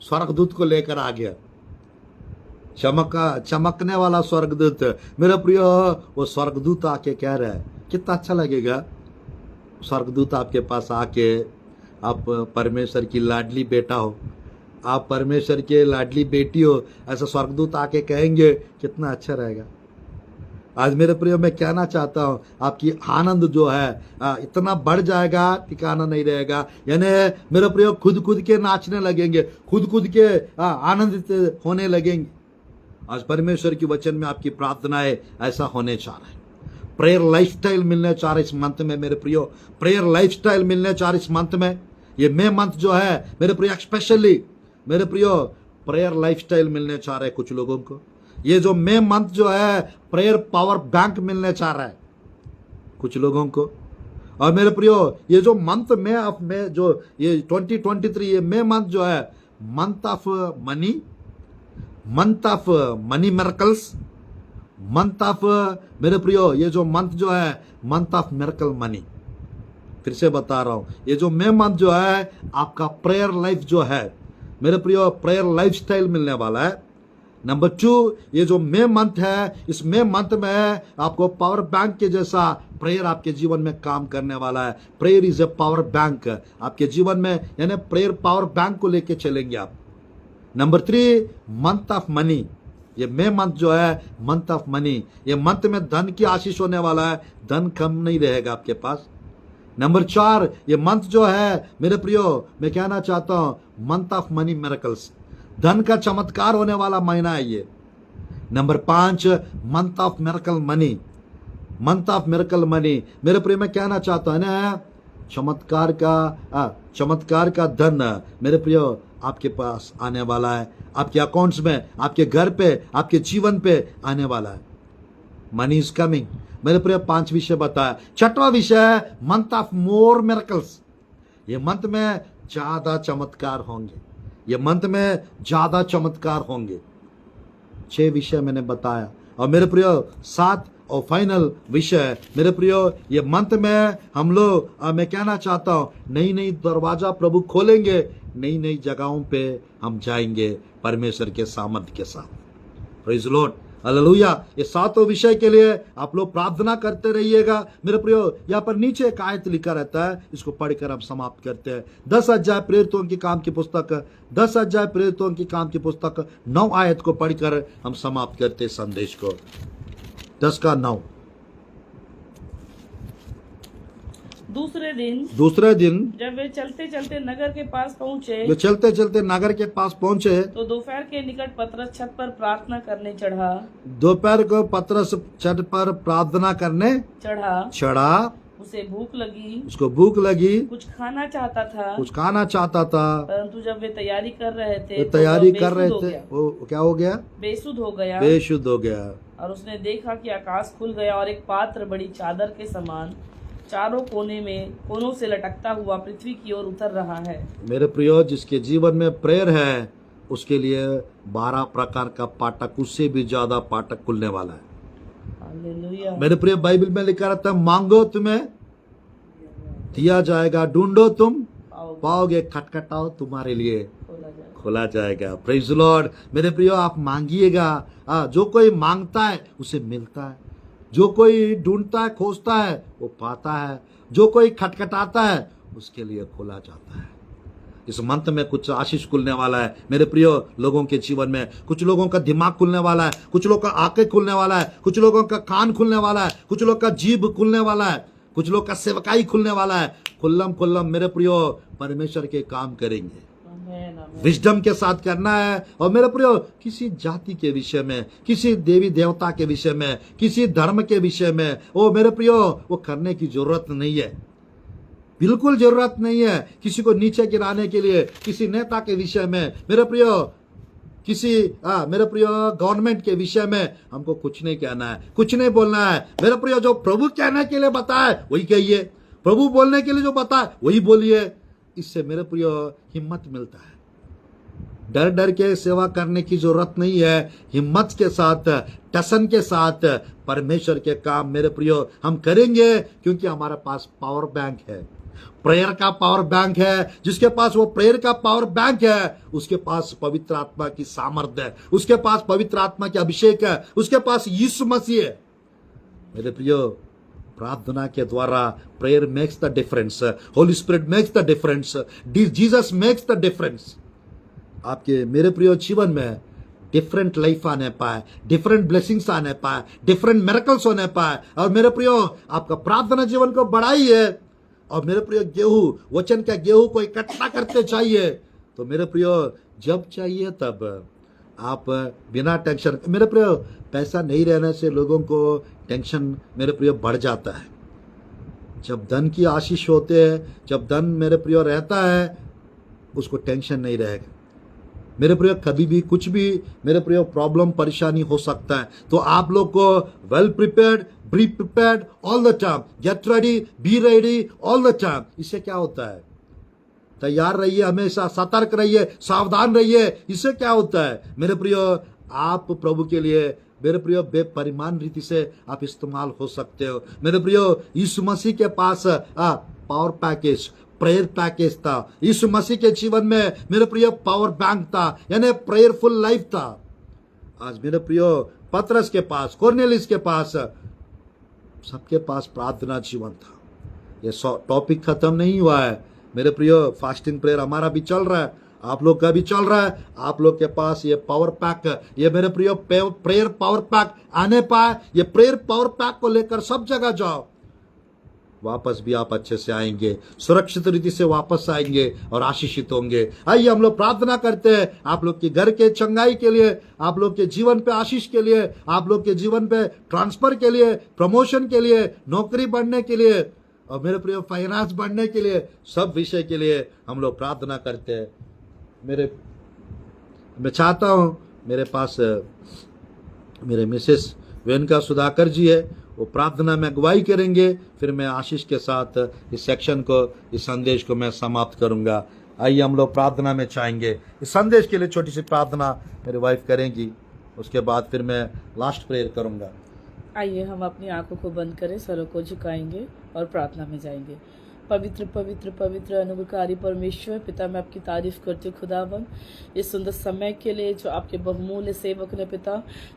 स्वर्गदूत को लेकर आ गया, चमकने वाला स्वर्गदूत। मेरे प्रिय वो स्वर्गदूत आके कह रहा है, कितना अच्छा लगेगा स्वर्गदूत आपके पास आके, आप परमेश्वर की लाडली बेटा हो, आप परमेश्वर के लाडली बेटी हो, ऐसा स्वर्गदूत आके कहेंगे, कितना अच्छा रहेगा। आज मेरे प्रियो मैं कहना चाहता हूँ, आपकी आनंद जो है इतना बढ़ जाएगा, ठिकाना नहीं रहेगा। यानी मेरे प्रियो खुद के नाचने लगेंगे, खुद के आनंदित होने लगेंगे। आज परमेश्वर की वचन में आपकी प्रार्थनाएं ऐसा होने चाह रहा है। प्रेयर लाइफस्टाइल मिलने चाह रहे इस मंथ में मेरे प्रियो, प्रेयर लाइफस्टाइल मिलने चाह रहे इस मंथ में। ये मे मंथ जो है मेरे प्रियो स्पेशली मेरे प्रियो प्रेयर लाइफस्टाइल मिलने चाह रहे कुछ लोगों को। ये जो मे मंथ जो है प्रेयर पावर बैंक मिलने चाह रहा है कुछ लोगों को। और मेरे प्रियो ये जो मंथ में जो ये 2023 ये मे मंथ जो है month of money miracles, month of मेरे प्रियो ये जो मंथ जो है मंथ ऑफ मिरेकल मनी। फिर से बता रहा हूं, ये जो मे मंथ जो है आपका प्रेयर लाइफ जो है मेरे प्रियो प्रेयर लाइफस्टाइल मिलने वाला है। नंबर 2, ये जो मे मंथ है इस मे मंथ में आपको पावर बैंक के जैसा प्रेयर आपके जीवन में काम करने वाला है। Prayer is a power bank आपके जीवन में, यानी प्रेयर पावर बैंक को लेके चलेंगे आप। Number 3, month of money. ये मे मंथ जो है मंथ ऑफ मनी, ये मंथ में धन की आशीष होने वाला है, धन कम नहीं रहेगा आपके पास। नंबर 4, ये मंथ जो है मेरे प्रियो मैं कहना चाहता हूं मंथ ऑफ मनी मिरेकल्स, धन का चमत्कार होने वाला महीना है ये। Number 5, month of miracle money, month of miracle money. मेरे प्रियो मैं कहना चाहता हूं ना चमत्कार का धन मेरे प्रियो आपके पास आने वाला है, आपके अकाउंट्स में, आपके घर पे, आपके जीवन पे आने वाला है। Money is coming. मेरे प्रिय 5 विषय बताया। 6वां विषय है मंथ ऑफ मोर मिरेकल्स। ये मंथ में ज्यादा चमत्कार होंगे, ये मंथ में ज्यादा चमत्कार होंगे। 6 विषय मैंने बताया। और मेरे प्रियो 7 और फाइनल विषय मेरे प्रियो ये मंथ में हम लोग मैं कहना चाहता हूं नई दरवाजा प्रभु खोलेंगे, नई जगहों पे हम जाएंगे परमेश्वर के सामर्थ्य के साथ। Praise the Lord, hallelujah. ये 7 विषय के लिए आप लोग प्रार्थना करते रहिएगा मेरे प्रियो। यहाँ पर नीचे एक आयत लिखा रहता है, इसको पढ़कर हम समाप्त करते हैं। 10 अध्याय प्रेरितों की काम की पुस्तक, 10 अध्याय प्रेरितों की काम की पुस्तक 9 आयत को पढ़कर हम समाप्त करते हैं संदेश को। 10 का 9। दूसरे दिन जब वे चलते चलते नगर के पास पहुँचे तो दोपहर के निकट पतरस छत पर प्रार्थना करने चढ़ा। दोपहर को पतरस छत पर प्रार्थना करने चढ़ा। उसे भूख लगी, उसको भूख लगी, कुछ खाना चाहता था, परंतु जब वे तैयारी कर रहे थे वो क्या हो गया? बेसुध हो गया। और उसने देखा कि आकाश खुल गया और एक पात्र बड़ी चादर के समान चारों कोनों से लटकता हुआ पृथ्वी की ओर उतर रहा है। मेरे प्रियो जिसके जीवन में प्रेयर है उसके लिए 12 प्रकार का फाटक, उससे भी ज्यादा फाटक खुलने वाला है। हालेलुया। मेरे प्रिय बाइबल में लिखा रहता है मांगो तुम्हें दिया जाएगा, ढूंढो तुम पाओगे, खटखटाओ तुम्हारे लिए खोला जाएगा। Praise the Lord. मेरे प्रियो आप मांगिएगा, जो कोई मांगता है उसे मिलता है, जो कोई ढूंढता है, खोजता है, वो पाता है। जो कोई खटखटाता है, उसके लिए खोला जाता है। इस मंथ में कुछ आशीष खुलने वाला है मेरे प्रिय लोगों के जीवन में। कुछ लोगों का दिमाग खुलने वाला है, कुछ लोगों का आंखें खुलने वाला है, कुछ लोगों का कान खुलने वाला है, कुछ लोग का जीभ खुलने वाला है, कुछ लोग का सेवकाई खुलने वाला है। खुल्लम खुल्लम मेरे प्रिय परमेश्वर के काम करेंगे। विजडम के साथ करना है। और मेरे प्रियो, किसी जाति के विषय में, किसी देवी देवता के विषय में, किसी धर्म के विषय में, वो मेरे प्रियो वो करने की जरूरत नहीं है, बिल्कुल जरूरत नहीं है। किसी को नीचे गिराने के लिए, किसी नेता के विषय में मेरे प्रियो, किसी मेरे प्रियो गवर्नमेंट के विषय में हमको कुछ नहीं कहना है, कुछ नहीं बोलना है। मेरे प्रियो, जो प्रभु कहने के लिए बताए वही कहिए, प्रभु बोलने के लिए जो बताए वही बोलिए। इससे मेरे प्रियो हिम्मत मिलता है। डर डर के सेवा करने की जरूरत नहीं है। हिम्मत के साथ, टसन के साथ परमेश्वर के काम मेरे प्रियो हम करेंगे, क्योंकि हमारे पास पावर बैंक है, प्रेयर का पावर बैंक है। जिसके पास वो प्रेयर का पावर बैंक है, उसके पास पवित्र आत्मा की सामर्थ्य है, उसके पास पवित्र आत्मा की अभिषेक है, उसके पास यीशु मसीह है। मेरे प्रियो, प्रार्थना के द्वारा prayer makes the difference, Holi spirit makes the difference, Jesus makes the difference. आपके मेरे प्रिय जीवन में डिफरेंट लाइफ आने पाए, डिफरेंट ब्लेसिंग्स आने पाए, डिफरेंट मिरेकल्स होने पाए। और मेरे प्रियो, आपका प्रार्थना जीवन को बढ़ाइए। और मेरे प्रियो, गेहूं, वचन का गेहूं को इकट्ठा करते चाहिए। तो मेरे प्रियो, जब चाहिए तब आप बिना टेंशन, मेरे प्रियो पैसा नहीं रहने से लोगों को टेंशन मेरे प्रियो बढ़ जाता है। जब धन की आशीष होते हैं, जब धन मेरे प्रियो रहता है, उसको टेंशन नहीं रहेगा। मेरे प्रियो, कभी भी कुछ भी मेरे प्रियो प्रॉब्लम परेशानी हो सकता है। तो आप लोग को well prepared, be prepared all the time, get ready, be ready all the time. इससे क्या होता है? तैयार रहिए, हमेशा सतर्क रहिए, सावधान रहिए। इससे क्या होता है मेरे प्रियो? आप प्रभु के लिए मेरे प्रियो बेपरिमाण रीति से आप इस्तेमाल हो सकते हो। मेरे प्रियो, यीशु मसीह के पास पावर पैकेज, प्रेयर पैकेज था। यीशु मसीह के जीवन में मेरे प्रियो पावर बैंक था, यानी प्रेयरफुल लाइफ था। आज मेरे प्रियो पतरस के पास, कोर्नेलियस के पास, सबके पास प्रार्थना जीवन था। ये टॉपिक खत्म नहीं हुआ है मेरे प्रियो। फास्टिंग प्रेयर हमारा भी चल रहा है, आप लोग का भी चल रहा है। आप लोग के पास ये पावर पैक, ये मेरे प्रियो प्रेयर पावर पैक आने पाए। ये प्रेयर पावर पैक को लेकर सब जगह जाओ, वापस भी आप अच्छे से आएंगे, सुरक्षित रीति से वापस आएंगे और आशीषित होंगे। आइए हम लोग प्रार्थना करते हैं आप लोग के घर के चंगाई के लिए, आप लोग के जीवन पे आशीष के लिए, आप लोग के जीवन पे ट्रांसफर के लिए, प्रमोशन के लिए, नौकरी बढ़ने के लिए, और मेरे प्रिय फाइनेंस बढ़ने के लिए, सब विषय के लिए हम लोग प्रार्थना करते हैं। मैं चाहता हूं, मेरे पास मेरे मिसेस वेनका सुधाकर जी है, वो प्रार्थना में अगुवाई करेंगे। फिर मैं आशीष के साथ इस सेक्शन को, इस संदेश को मैं समाप्त करूंगा। आइए हम लोग प्रार्थना में चाहेंगे। इस संदेश के लिए छोटी सी प्रार्थना मेरी वाइफ करेंगी, उसके बाद फिर मैं लास्ट प्रेयर करूंगा। आइए हम अपनी आंखों को बंद करें, सरों को झुकाएंगे और प्रार्थना में जाएंगे। पवित्र पवित्र पवित्र अनुग्रहकारी परमेश्वर पिता, मैं आपकी तारीफ करती हूँ खुदावन, इस सुंदर समय के लिए जो आपके बहुमूल्य सेवक ने पिता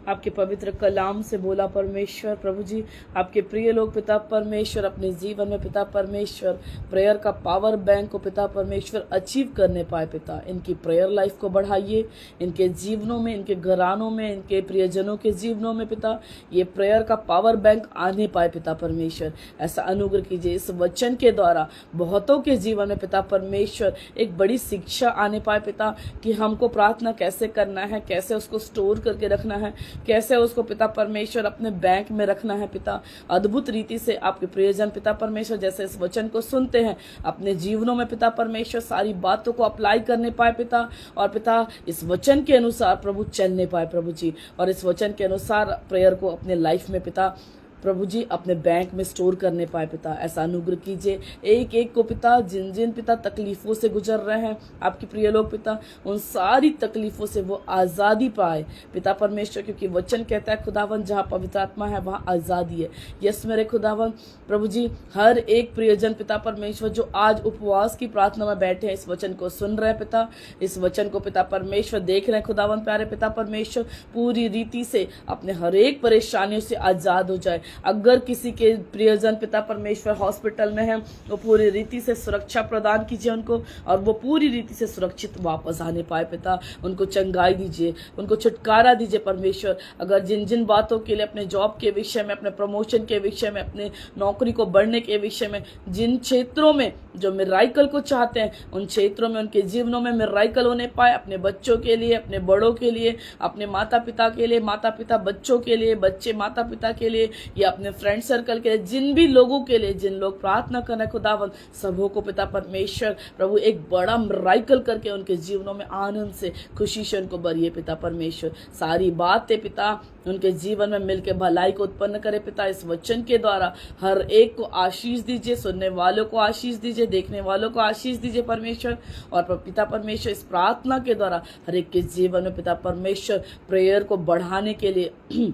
आपके पवित्र कलाम से बोला परमेश्वर। प्रभु जी, आपके प्रिय लोग पिता परमेश्वर अपने जीवन में पिता परमेश्वर प्रेयर का पावर बैंक को पिता परमेश्वर अचीव करने पाए। पिता इनकी प्रेयर लाइफ को बढ़ाइए, इनके जीवनों में, इनके घरानों में, इनके प्रियजनों के जीवनों में पिता ये प्रेयर का पावर बैंक आने पाए। पिता परमेश्वर ऐसा अनुग्रह कीजिए, इस वचन के द्वारा बहुतों के जीवन में पिता परमेश्वर एक बड़ी शिक्षा आने पाए पिता, कि हमको प्रार्थना कैसे करना है, कैसे उसको स्टोर करके रखना है, कैसे उसको पिता परमेश्वर अपने बैंक में रखना है। पिता अद्भुत रीति से आपके प्रियजन पिता परमेश्वर जैसे इस वचन को सुनते हैं, अपने जीवनों में पिता परमेश्वर सारी बातों को अप्लाई करने पाए पिता, और पिता इस वचन के अनुसार प्रभु चलने पाए प्रभु जी, और इस वचन के अनुसार प्रेयर को अपने लाइफ में पिता प्रभु जी अपने बैंक में स्टोर करने पाए। पिता ऐसा अनुग्रह कीजिए, एक एक को पिता जिन जिन पिता तकलीफों से गुजर रहे हैं आपके प्रिय लोग पिता, उन सारी तकलीफों से वो आज़ादी पाए पिता परमेश्वर, क्योंकि वचन कहता है खुदावन जहाँ पवित्र आत्मा है वहाँ आज़ादी है। यस मेरे खुदावन प्रभु जी, हर एक प्रियजन पिता परमेश्वर जो आज उपवास की प्रार्थना में बैठे हैं, इस वचन को सुन रहे हैं पिता, इस वचन को पिता परमेश्वर देख रहे हैं खुदावन प्यारे पिता परमेश्वर, पूरी रीति से अपने हर एक परेशानियों से आज़ाद हो जाए, अगर किसी के प्रियजन पिता परमेश्वर हॉस्पिटल में है, वो पूरी रीति से सुरक्षा प्रदान कीजिए उनको, और वो पूरी रीति से सुरक्षित वापस आने पाए पिता। उनको चंगाई दीजिए, उनको छुटकारा दीजिए परमेश्वर। अगर जिन जिन बातों के लिए, अपने जॉब के विषय में, अपने प्रमोशन के विषय में, अपने नौकरी को बढ़ने के विषय में, जिन क्षेत्रों में जो मिराइकल को चाहते हैं, उन क्षेत्रों में उनके जीवनों में मिराइकल होने पाए। अपने बच्चों के लिए, अपने बड़ों के लिए, अपने माता पिता के लिए, माता पिता बच्चों के लिए, बच्चे माता पिता के लिए, या अपने फ्रेंड सर्कल के लिए, जिन भी लोगों के लिए, जिन लोग प्रार्थना कर रहे हैं खुदावन, सबों को पिता परमेश्वर प्रभु एक बड़ा मिराइकल करके उनके जीवनों में आनंद से, खुशी से उनको भरिए पिता परमेश्वर। सारी बातें पिता उनके जीवन में मिलकर भलाई को उत्पन्न करे पिता। इस वचन के द्वारा हर एक को आशीष दीजिए, सुनने वालों को आशीष दीजिए, देखने वालों को आशीष दीजिए परमेश्वर। और पिता परमेश्वर इस प्रार्थना के द्वारा हर एक के जीवन में पिता परमेश्वर प्रेयर को बढ़ाने के लिए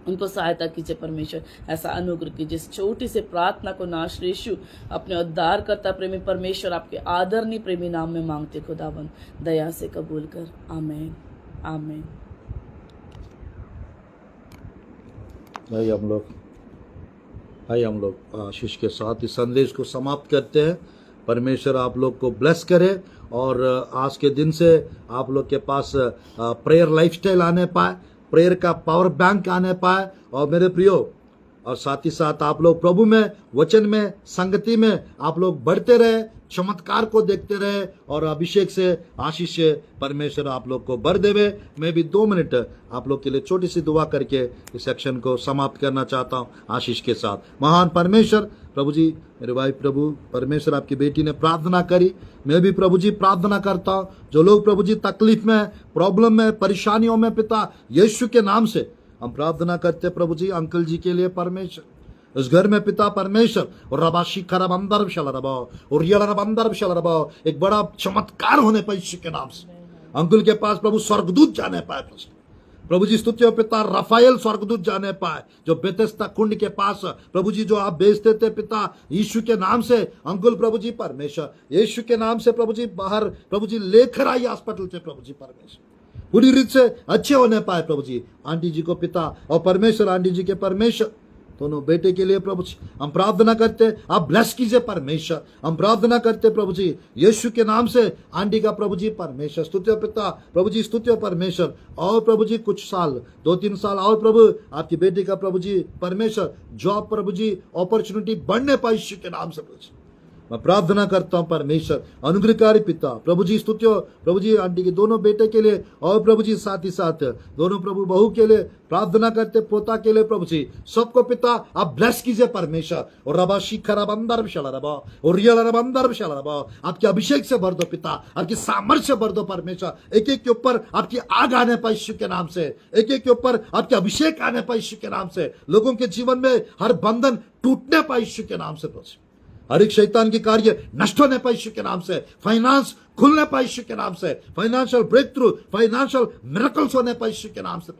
उनको सहायता कीजिए परमेश्वर। ऐसा अनुग्रह कीजिए। इस छोटी से प्रार्थना को नासरी यीशु अपने उद्धार करता प्रेमी परमेश्वर आपके आदरणीय प्रेमी नाम में मांगते खुदावन, दया से कबूल कर। आमीन आमीन। आइए हम लोग आशीष के साथ इस संदेश को समाप्त करते हैं। परमेश्वर आप लोग को ब्लेस करे, और आज के दिन से आप लोग के पास प्रेयर लाइफस्टाइल आने पाए, प्रेयर का पावर बैंक आने पाए। और मेरे प्रियो, और साथ ही साथ आप लोग प्रभु में, वचन में, संगति में आप लोग बढ़ते रहे, चमत्कार को देखते रहे, और अभिषेक से, आशीष से परमेश्वर आप लोग को भर देवे। मैं भी 2 मिनट आप लोग के लिए छोटी सी दुआ करके इस सेक्शन को समाप्त करना चाहता हूँ आशीष के साथ। महान परमेश्वर प्रभु जी, मेरे भाई प्रभु परमेश्वर आपकी बेटी ने प्रार्थना करी, मैं भी प्रभु जी प्रार्थना करता हूँ। जो लोग प्रभु जी तकलीफ में, प्रॉब्लम में, परेशानियों में, पिता यीशु के नाम से हम प्रार्थना करते प्रभु जी, अंकल जी के लिए परमेश्वर, उस घर में पिता परमेश्वर, और रबाशी खराब अंदर शल रबाओ, और ये अंदर शल रबाओ, एक बड़ा चमत्कार होने पर यीशु के नाम से अंकुल के पास प्रभु स्वर्गदूत जाने पाए प्रभु जी। स्तुति हो पिता, रफाएल स्वर्गदूत जाने पाए, जो बेतेस्ता कुंड के पास प्रभु जी जो आप भेजते थे पिता यीशु के नाम से, अंकुल प्रभु जी परमेश्वर यीशु के नाम से प्रभु जी बाहर प्रभु जी लेकर आई हॉस्पिटल से प्रभु जी परमेश्वर, पूरी रीत से अच्छे होने पाए प्रभु जी। आंटी जी को पिता, और परमेश्वर आंटी जी के परमेश्वर दोनों बेटे के लिए प्रभु जी हम प्रार्थना करते, आप ब्लेस कीजिए परमेश्वर। हम प्रार्थना करते प्रभु जी यीशु के नाम से आंटी का प्रभु जी परमेश्वर, स्तुति पिता प्रभु जी, स्तुति परमेश्वर। और प्रभु जी कुछ साल, 2-3 साल और प्रभु आपकी बेटी का प्रभु जी परमेश्वर जॉब प्रभु जी अपॉर्चुनिटी बढ़ने पाए यीशु के नाम से प्रभु जी मैं प्रार्थना करता हूं परमेश्वर। अनुग्रहकारी पिता प्रभु जी, स्तुति हो प्रभु जी आंटी के दोनों बेटे के लिए, और प्रभु जी साथ ही साथ दोनों प्रभु बहू के लिए प्रार्थना करते, पोता के लिए प्रभु जी सबको पिता आप ब्लेस कीजिए परमेश्वर। और रबा शिखर बंदर शला रबा, और रियल बंदर शला रबा, आपके अभिषेक से भर दो पिता, आपकी सामर्थ्य से भर दो परमेश्वर। एक एक के ऊपर आपकी आग आने पाए यीशु के नाम से, एक एक के ऊपर आपके अभिषेक आने पाए यीशु के नाम से, लोगों के जीवन में हर बंधन टूटने पाए यीशु के नाम से प्रभु, हर एक शैतान की कार्य नष्ट होने पाए यीशु के नाम से, फाइनेंस खुलने पाए यीशु के नाम से, financial breakthrough, financial miracles होने पाए यीशु के नाम से।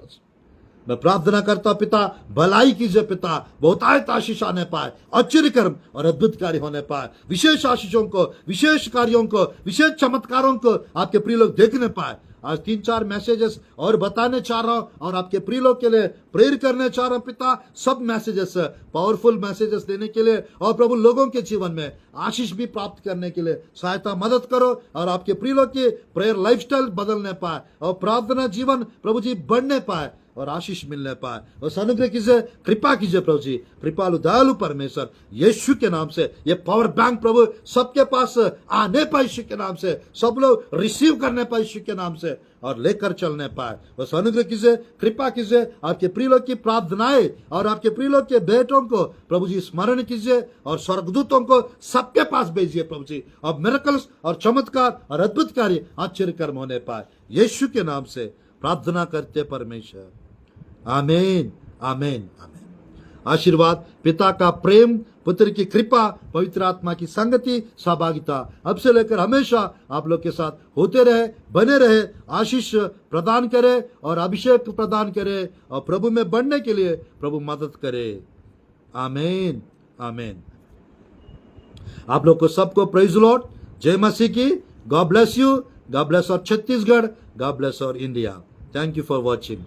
मैं प्रार्थना करता हूं पिता, भलाई कीजिए पिता, बहुतायत आशीष आने पाए, आश्चर्य कर्म और अद्भुत कार्य होने पाए, विशेष आशीषों को, विशेष कार्यों को, विशेष चमत्कारों को आपके प्रिय लोग देखने पाए। आज 3-4 मैसेजेस और बताने चाह रहा हूं, और आपके प्रिय लोग के लिए प्रेयर करने चाह रहा हूं पिता। सब मैसेजेस पावरफुल मैसेजेस देने के लिए, और प्रभु लोगों के जीवन में आशीष भी प्राप्त करने के लिए सहायता मदद करो, और आपके प्रिय लोग के प्रेयर लाइफस्टाइल बदलने पाए, और प्रार्थना जीवन प्रभु जी बढ़ने पाए, और आशीष मिलने पाए। और अनुग्रह कीजिए, कृपा कीजिए प्रभु जी, कृपालु दयालु परमेश्वर यीशु के नाम से। ये पावर बैंक प्रभु सबके पास आने पाए यीशु के नाम से, सब लोग रिसीव करने पाए यीशु के नाम से, और लेकर चलने पाए। बस अनुग्रह कीजिए, कृपा कीजिए, आपके प्रिय लोग की प्रार्थनाएं और आपके प्रिय लोग के बेटों को प्रभु जी स्मरण कीजिए, और स्वर्गदूतों को सबके पास भेजिए प्रभु जी, और मिरेकल्स और चमत्कार और अद्भुत कार्य आश्चर्य कर्म होने पाए। यीशु के नाम से प्रार्थना करते परमेश्वर, आमीन आमीन आमीन। आशीर्वाद, पिता का प्रेम, पुत्र की कृपा, पवित्र आत्मा की संगति, सहभागिता अब से लेकर हमेशा आप लोग के साथ होते रहे, बने रहे, आशीष प्रदान करे और अभिषेक प्रदान करे, और प्रभु में बढ़ने के लिए प्रभु मदद करे। आमीन आमीन। आप लोग को सबको प्रेज लॉर्ड, जय मसीह की। God bless you, God bless और छत्तीसगढ़, गॉड ब्लेस और India. Thank you for watching.